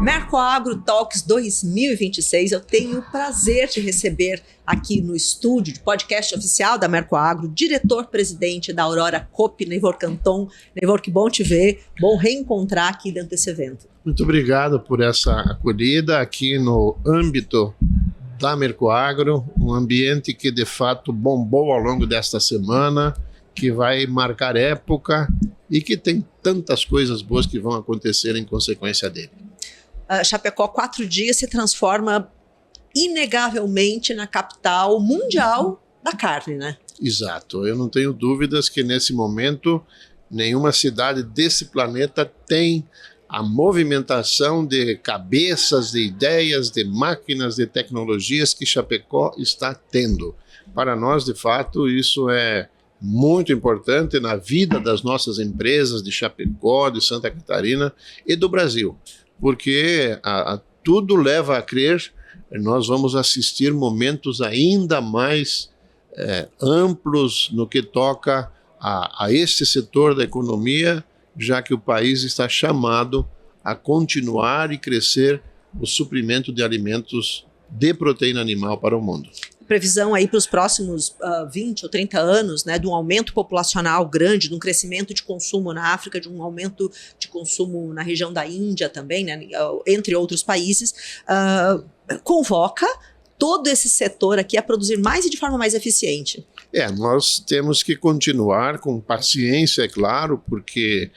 Mercoagro Talks 2026, eu tenho o prazer de receber aqui no estúdio de podcast oficial da Mercoagro, diretor-presidente da Aurora Coop, Neivor Canton. Neivor, que bom te ver, bom reencontrar aqui dentro desse evento. Muito obrigado por essa acolhida aqui no âmbito da Mercoagro, um ambiente que de fato bombou ao longo desta semana, que vai marcar época e que tem tantas coisas boas que vão acontecer em consequência dele. Chapecó, 4 dias, se transforma inegavelmente na capital mundial da carne, né? Exato. Eu não tenho dúvidas que nesse momento nenhuma cidade desse planeta tem a movimentação de cabeças, de ideias, de máquinas, de tecnologias que Chapecó está tendo. Para nós, de fato, isso é muito importante na vida das nossas empresas de Chapecó, de Santa Catarina e do Brasil. Porque tudo leva a crer, nós vamos assistir momentos ainda mais amplos no que toca a este setor da economia, já que o país está chamado a continuar e crescer o suprimento de alimentos de proteína animal para o mundo. Previsão aí para os próximos 20 ou 30 anos, né, de um aumento populacional grande, de um crescimento de consumo na África, de um aumento de consumo na região da Índia também, né, entre outros países, convoca todo esse setor aqui a produzir mais e de forma mais eficiente. Nós temos que continuar com paciência, é claro, porque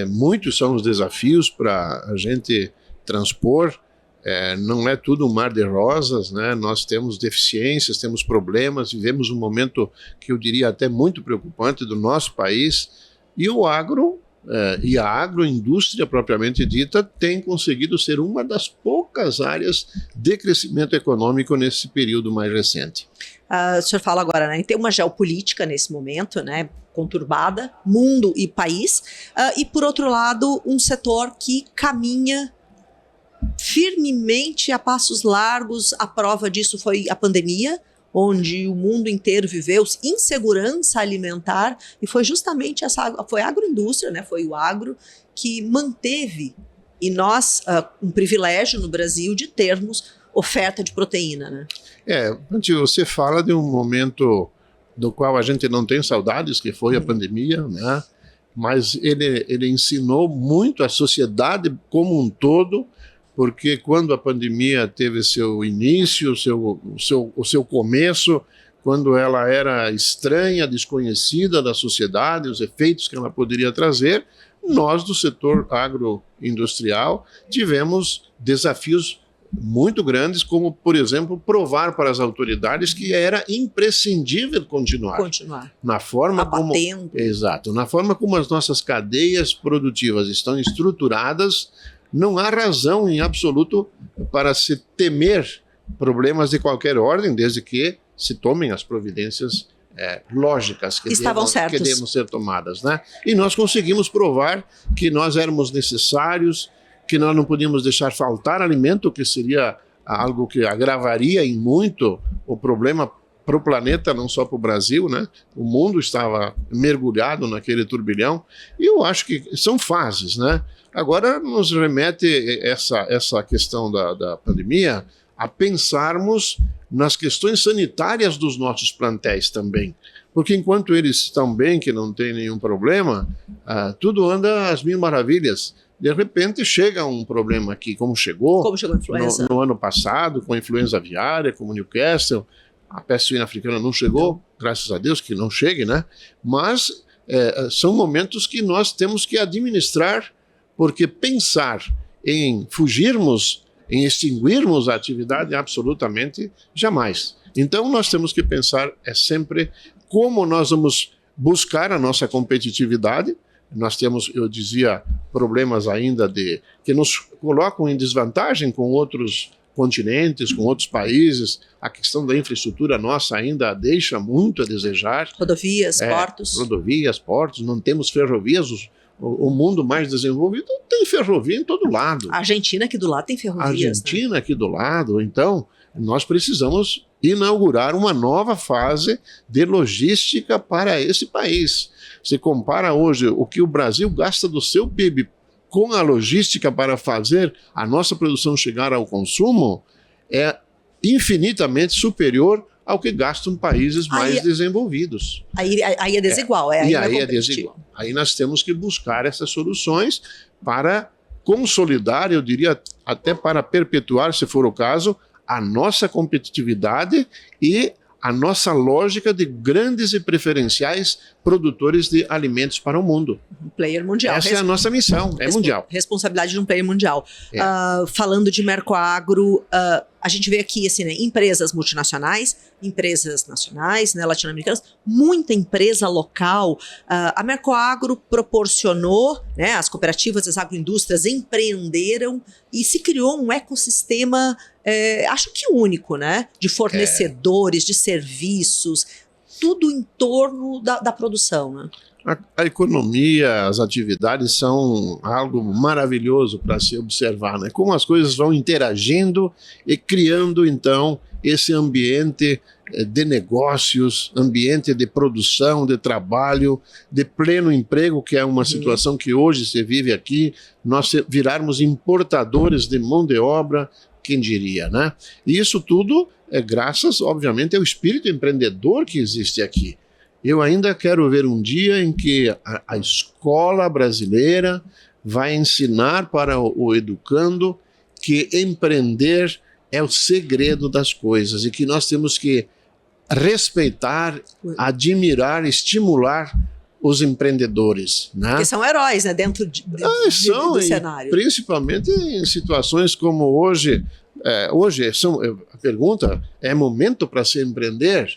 muitos são os desafios para a gente transpor. Não é tudo um mar de rosas, né? Nós temos deficiências, temos problemas, vivemos um momento que eu diria até muito preocupante do nosso país, e o agro e a agroindústria propriamente dita tem conseguido ser uma das poucas áreas de crescimento econômico nesse período mais recente. O senhor fala agora, né, tem uma geopolítica nesse momento, né, conturbada, mundo e país, e por outro lado um setor que caminha firmemente a passos largos. A prova disso foi a pandemia, onde o mundo inteiro viveu insegurança alimentar, e foi justamente foi a agroindústria, né, foi o agro que manteve, e nós, um privilégio no Brasil de termos oferta de proteína, né? Você fala de um momento do qual a gente não tem saudades, que foi a pandemia, né? Mas ele ensinou muito a sociedade como um todo, porque quando a pandemia teve seu início, o seu começo, quando ela era estranha, desconhecida da sociedade, os efeitos que ela poderia trazer, nós do setor agroindustrial tivemos desafios muito grandes, como, por exemplo, provar para as autoridades que era imprescindível continuar. Na forma abatendo. Exato. Na forma como as nossas cadeias produtivas estão estruturadas, não há razão em absoluto para se temer problemas de qualquer ordem, desde que se tomem as providências lógicas que devem ser tomadas, né? E nós conseguimos provar que nós éramos necessários, que nós não podíamos deixar faltar alimento, que seria algo que agravaria em muito o problema para o planeta, não só para o Brasil, né? O mundo estava mergulhado naquele turbilhão, e eu acho que são fases, né? Agora nos remete essa questão da pandemia a pensarmos nas questões sanitárias dos nossos plantéis também, porque enquanto eles estão bem, que não tem nenhum problema, tudo anda às mil maravilhas. De repente chega um problema aqui, como chegou a influenza no ano passado, com a influenza aviária, como Newcastle. A peste suína africana não chegou, graças a Deus que não chegue, né? Mas são momentos que nós temos que administrar, porque pensar em fugirmos, em extinguirmos a atividade, absolutamente jamais. Então nós temos que pensar sempre como nós vamos buscar a nossa competitividade. Nós temos, eu dizia, problemas ainda que nos colocam em desvantagem com outros continentes, com outros países. A questão da infraestrutura nossa ainda deixa muito a desejar. Rodovias, portos. Rodovias, portos, não temos ferrovias. O mundo mais desenvolvido tem ferrovia em todo lado. A Argentina aqui do lado tem ferrovias. A Argentina, né? Aqui do lado. Então, nós precisamos inaugurar uma nova fase de logística para esse país. Se compara hoje o que o Brasil gasta do seu PIB com a logística para fazer a nossa produção chegar ao consumo é infinitamente superior ao que gastam países mais desenvolvidos. Aí é desigual. Aí é desigual. Aí nós temos que buscar essas soluções para consolidar, eu diria até para perpetuar, se for o caso, a nossa competitividade e a nossa lógica de grandes e preferenciais produtores de alimentos para o mundo. Um player mundial. Essa é a nossa missão, é mundial. Responsabilidade de um player mundial. Falando de Mercoagro, a gente vê aqui assim, né, empresas multinacionais, empresas nacionais, né, latino-americanas, muita empresa local. A Mercoagro proporcionou, né, as cooperativas, as agroindústrias empreenderam e se criou um ecossistema, acho que único, né, de fornecedores, de serviços, tudo em torno da produção, né? A economia, as atividades são algo maravilhoso para se observar, né? Como as coisas vão interagindo e criando, então, esse ambiente de negócios, ambiente de produção, de trabalho, de pleno emprego, que é uma situação que hoje se vive aqui, nós virarmos importadores de mão de obra, quem diria, né? E isso tudo é graças, obviamente, ao espírito empreendedor que existe aqui. Eu ainda quero ver um dia em que a escola brasileira vai ensinar para o educando que empreender é o segredo das coisas e que nós temos que respeitar, admirar, estimular os empreendedores, né? Porque são heróis, né, dentro do cenário. Principalmente em situações como hoje. A pergunta é momento para se empreender?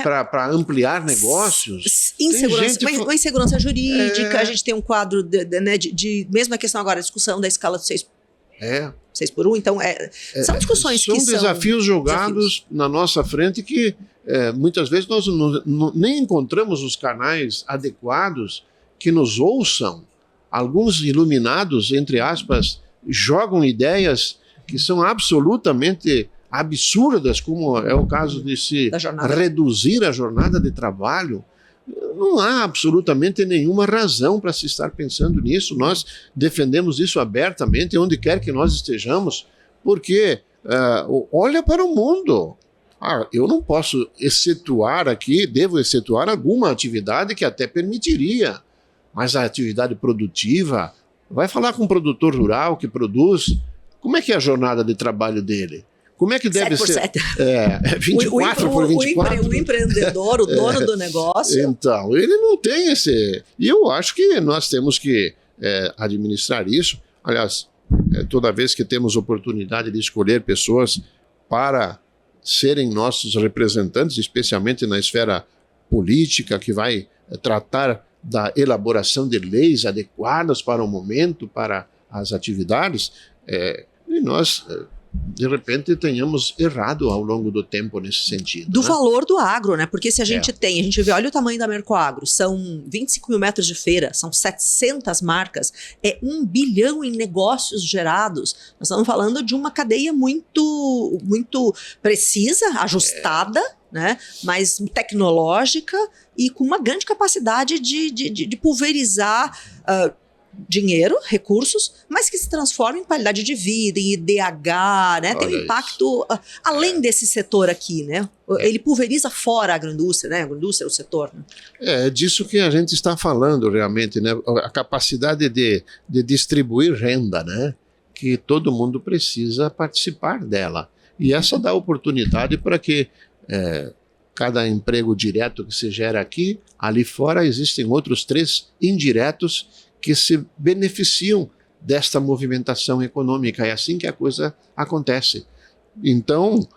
Para ampliar negócios. Uma insegurança jurídica, a gente tem um quadro de mesma questão agora, a discussão da escala de 6 por 1, então são discussões que são desafios jogados na nossa frente que muitas vezes nós nem encontramos os canais adequados que nos ouçam. Alguns iluminados, entre aspas, jogam ideias que são absolutamente absurdas, como é o caso de se reduzir a jornada de trabalho. Não há absolutamente nenhuma razão para se estar pensando nisso. Nós defendemos isso abertamente, onde quer que nós estejamos, porque olha para o mundo. Eu não posso excetuar aqui, devo excetuar alguma atividade que até permitiria, mas a atividade produtiva, vai falar com um produtor rural que produz, como é que é a jornada de trabalho dele? Como é que deve 7 ser? 24 por 24? O empreendedor, o dono do negócio. Então, ele não tem esse... E eu acho que nós temos que administrar isso. Aliás, toda vez que temos oportunidade de escolher pessoas para serem nossos representantes, especialmente na esfera política, que vai tratar da elaboração de leis adequadas para o momento, para as atividades, e nós... de repente tenhamos errado ao longo do tempo nesse sentido. Do valor do agro, né? Porque se a gente vê, olha o tamanho da Mercoagro, são 25 mil metros de feira, são 700 marcas, 1 bilhão em negócios gerados. Nós estamos falando de uma cadeia muito, muito precisa, ajustada, né? Mas tecnológica e com uma grande capacidade de pulverizar dinheiro, recursos, mas que se transforma em qualidade de vida, em IDH, né? Tem um impacto além desse setor aqui, né? Ele pulveriza fora a agroindústria, né? A agroindústria é o setor. Né? É disso que a gente está falando realmente, né? A capacidade de distribuir renda, né? Que todo mundo precisa participar dela. E essa dá oportunidade para que cada emprego direto que se gera aqui, ali fora existem outros 3 indiretos que se beneficiam desta movimentação econômica. É assim que a coisa acontece. Então,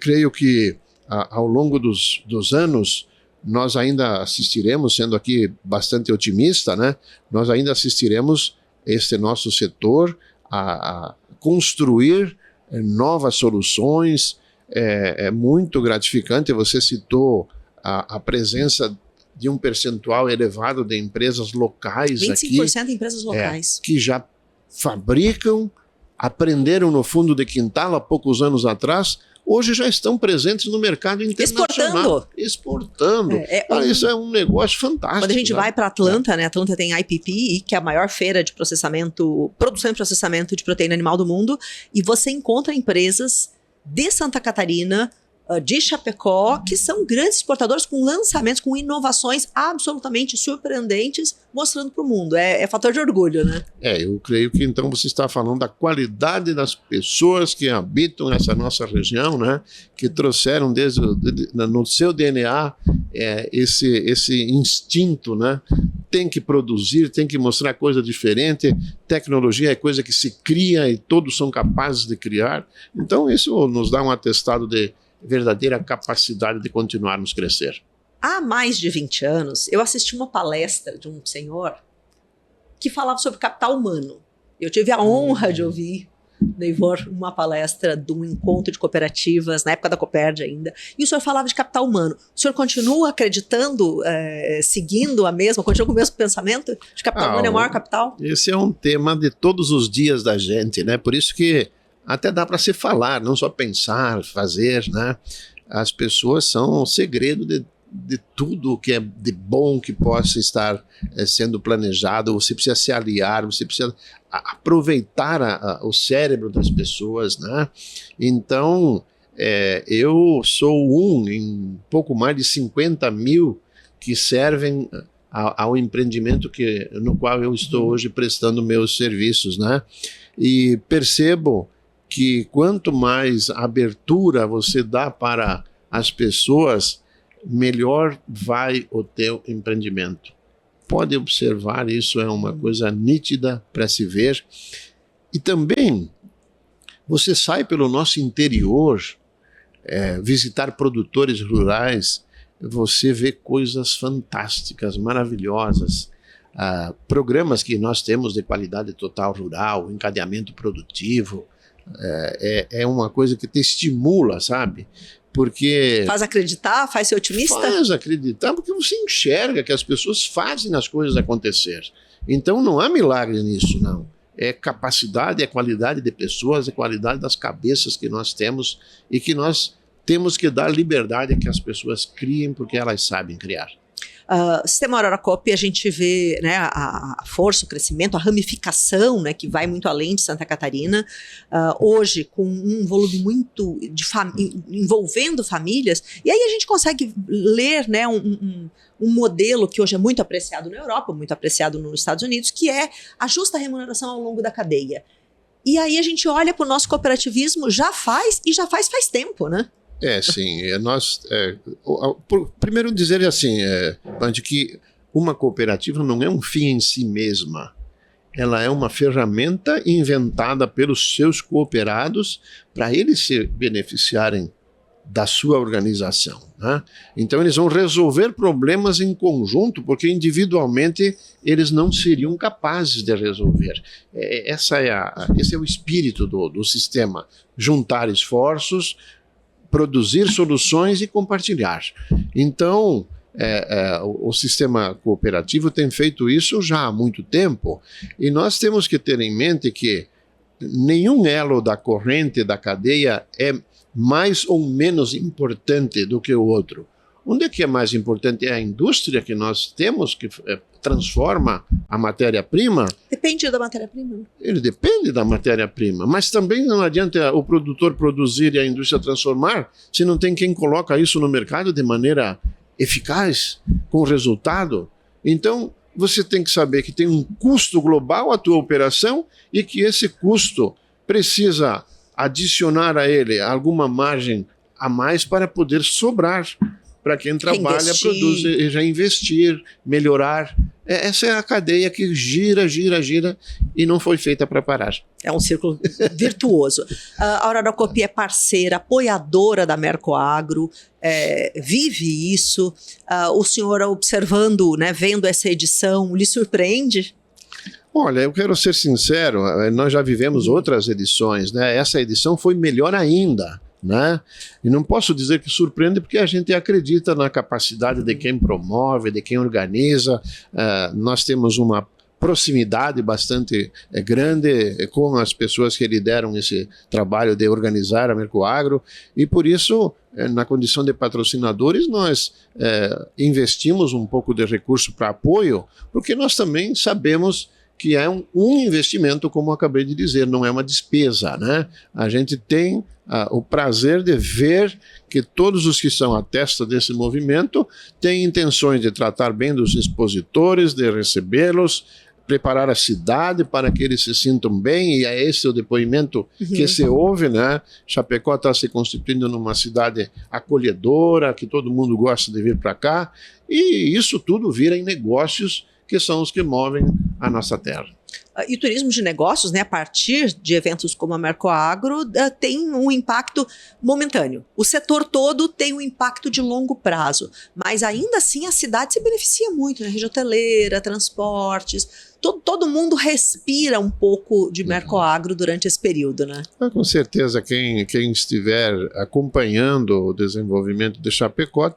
creio que ao longo dos anos, nós ainda assistiremos, sendo aqui bastante otimista, né? Nós ainda assistiremos este nosso setor a construir novas soluções. É muito gratificante, você citou a presença de um percentual elevado de empresas locais 25% aqui, empresas locais. Que já fabricam, aprenderam no fundo de quintal há poucos anos atrás, hoje já estão presentes no mercado internacional. Exportando. Isso é um negócio fantástico. Quando a gente vai para Atlanta, né? Atlanta tem a IPP, que é a maior feira de produção e processamento de proteína animal do mundo, e você encontra empresas de Santa Catarina, de Chapecó, que são grandes exportadores com lançamentos, com inovações absolutamente surpreendentes, mostrando para o mundo. É fator de orgulho, né? Eu creio que então você está falando da qualidade das pessoas que habitam essa nossa região, né? Que trouxeram no seu DNA esse instinto, né? Tem que produzir, tem que mostrar coisa diferente, tecnologia é coisa que se cria e todos são capazes de criar. Então isso nos dá um atestado de verdadeira capacidade de continuarmos a crescer. Há mais de 20 anos, eu assisti uma palestra de um senhor que falava sobre capital humano. Eu tive a honra de ouvir, Neivor, uma palestra de um encontro de cooperativas, na época da Coperd ainda, e o senhor falava de capital humano. O senhor continua acreditando, seguindo continua com o mesmo pensamento de capital humano é o maior capital? Esse é um tema de todos os dias da gente, né? Por isso que até dá para se falar, não só pensar, fazer, né? As pessoas são o segredo de tudo que é de bom que possa estar sendo planejado. Você precisa se aliar, você precisa aproveitar o cérebro das pessoas, né? Então, eu sou em pouco mais de 50 mil que servem ao empreendimento no qual eu estou hoje prestando meus serviços, né? E percebo que quanto mais abertura você dá para as pessoas, melhor vai o teu empreendimento. Pode observar, isso é uma coisa nítida para se ver. E também, você sai pelo nosso interior, visitar produtores rurais, você vê coisas fantásticas, maravilhosas. Programas que nós temos de qualidade total rural, encadeamento produtivo, é uma coisa que te estimula, sabe? Porque faz acreditar, faz ser otimista? Faz acreditar, porque você enxerga que as pessoas fazem as coisas acontecer. Então não há milagre nisso, não. É capacidade, é qualidade de pessoas, é qualidade das cabeças que nós temos e que nós temos que dar liberdade a que as pessoas criem, porque elas sabem criar. Sistema Aurora Coop, a gente vê, né, a força, o crescimento, a ramificação, né, que vai muito além de Santa Catarina, hoje com um volume muito envolvendo famílias, e aí a gente consegue ler, né, um modelo que hoje é muito apreciado na Europa, muito apreciado nos Estados Unidos, que é a justa remuneração ao longo da cadeia. E aí a gente olha para o nosso cooperativismo, já faz tempo, né? Sim. Primeiro dizer assim, Band, que uma cooperativa não é um fim em si mesma. Ela é uma ferramenta inventada pelos seus cooperados para eles se beneficiarem da sua organização, né? Então eles vão resolver problemas em conjunto, porque individualmente eles não seriam capazes de resolver. Esse é o espírito do sistema. Juntar esforços, produzir soluções e compartilhar. Então, o sistema cooperativo tem feito isso já há muito tempo, e nós temos que ter em mente que nenhum elo da corrente da cadeia é mais ou menos importante do que o outro. Onde é que é mais importante? É a indústria que nós temos, que transforma a matéria-prima? Depende da matéria-prima. Ele depende da matéria-prima, mas também não adianta o produtor produzir e a indústria transformar se não tem quem coloca isso no mercado de maneira eficaz, com resultado. Então, você tem que saber que tem um custo global a tua operação e que esse custo precisa adicionar a ele alguma margem a mais para poder sobrar para quem trabalha, produz e já investir, melhorar. Essa é a cadeia que gira e não foi feita para parar. É um círculo virtuoso. A Aurora Coop é parceira, apoiadora da Mercoagro, vive isso. O senhor observando, né, vendo essa edição, lhe surpreende? Olha, eu quero ser sincero, nós já vivemos outras edições, né? Essa edição foi melhor ainda, né? E não posso dizer que surpreende, porque a gente acredita na capacidade de quem promove, de quem organiza. Nós temos uma proximidade bastante grande com as pessoas que lideram esse trabalho de organizar a Mercoagro, e por isso, na condição de patrocinadores, nós investimos um pouco de recurso para apoio, porque nós também sabemos que é um investimento, como eu acabei de dizer, não é uma despesa, né? A gente tem o prazer de ver que todos os que são à testa desse movimento têm intenções de tratar bem dos expositores, de recebê-los, preparar a cidade para que eles se sintam bem, e é esse o depoimento que se ouve, né? Chapecó está se constituindo numa cidade acolhedora, que todo mundo gosta de vir para cá, e isso tudo vira em negócios que são os que movem a nossa terra. E o turismo de negócios, né, a partir de eventos como a Mercoagro, tem um impacto momentâneo. O setor todo tem um impacto de longo prazo, mas ainda assim a cidade se beneficia muito, né? Rede hoteleira, transportes, todo mundo respira um pouco de Mercoagro durante esse período, né? Com certeza, quem estiver acompanhando o desenvolvimento de Chapecó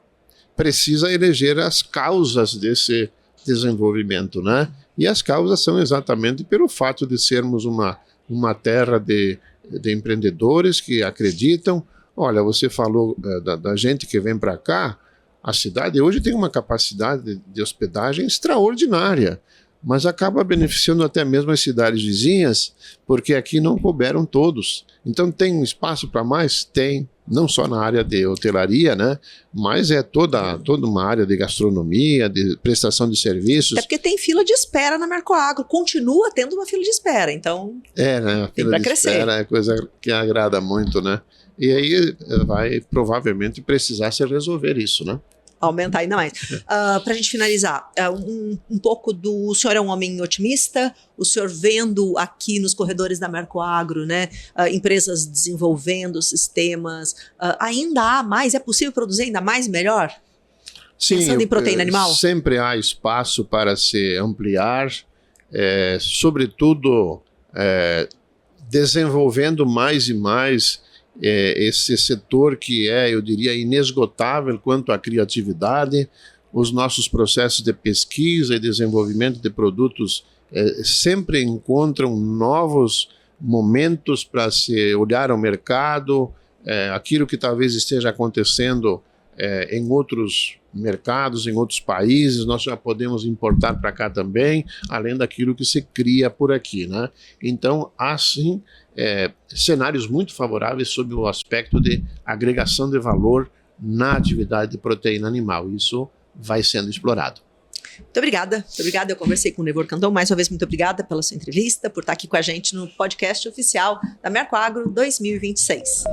precisa eleger as causas desse desenvolvimento, né? E as causas são exatamente pelo fato de sermos uma terra de empreendedores que acreditam. Olha, você falou da gente que vem para cá, a cidade hoje tem uma capacidade de hospedagem extraordinária, mas acaba beneficiando até mesmo as cidades vizinhas, porque aqui não couberam todos. Então tem espaço para mais? Tem. Não só na área de hotelaria, né? Mas toda uma área de gastronomia, de prestação de serviços. Até porque tem fila de espera na Mercoagro, continua tendo uma fila de espera, então né? A fila de espera é coisa que agrada muito, né? E aí vai provavelmente precisar se resolver isso, né? Aumentar ainda mais. Para a gente finalizar, um pouco o senhor é um homem otimista, o senhor vendo aqui nos corredores da Mercoagro, né, empresas desenvolvendo sistemas, ainda há mais, é possível produzir ainda mais e melhor? Sim, pensando em proteína animal? Sempre há espaço para se ampliar, sobretudo desenvolvendo mais e mais esse setor que eu diria, inesgotável quanto à criatividade. Os nossos processos de pesquisa e desenvolvimento de produtos sempre encontram novos momentos para se olhar ao mercado, aquilo que talvez esteja acontecendo em outros mercados, em outros países, nós já podemos importar para cá também, além daquilo que se cria por aqui, né? Então, há sim cenários muito favoráveis sob o aspecto de agregação de valor na atividade de proteína animal. Isso vai sendo explorado. Muito obrigada. Eu conversei com o Nevor Candon. Mais uma vez, muito obrigada pela sua entrevista, por estar aqui com a gente no podcast oficial da Mercoagro 2026.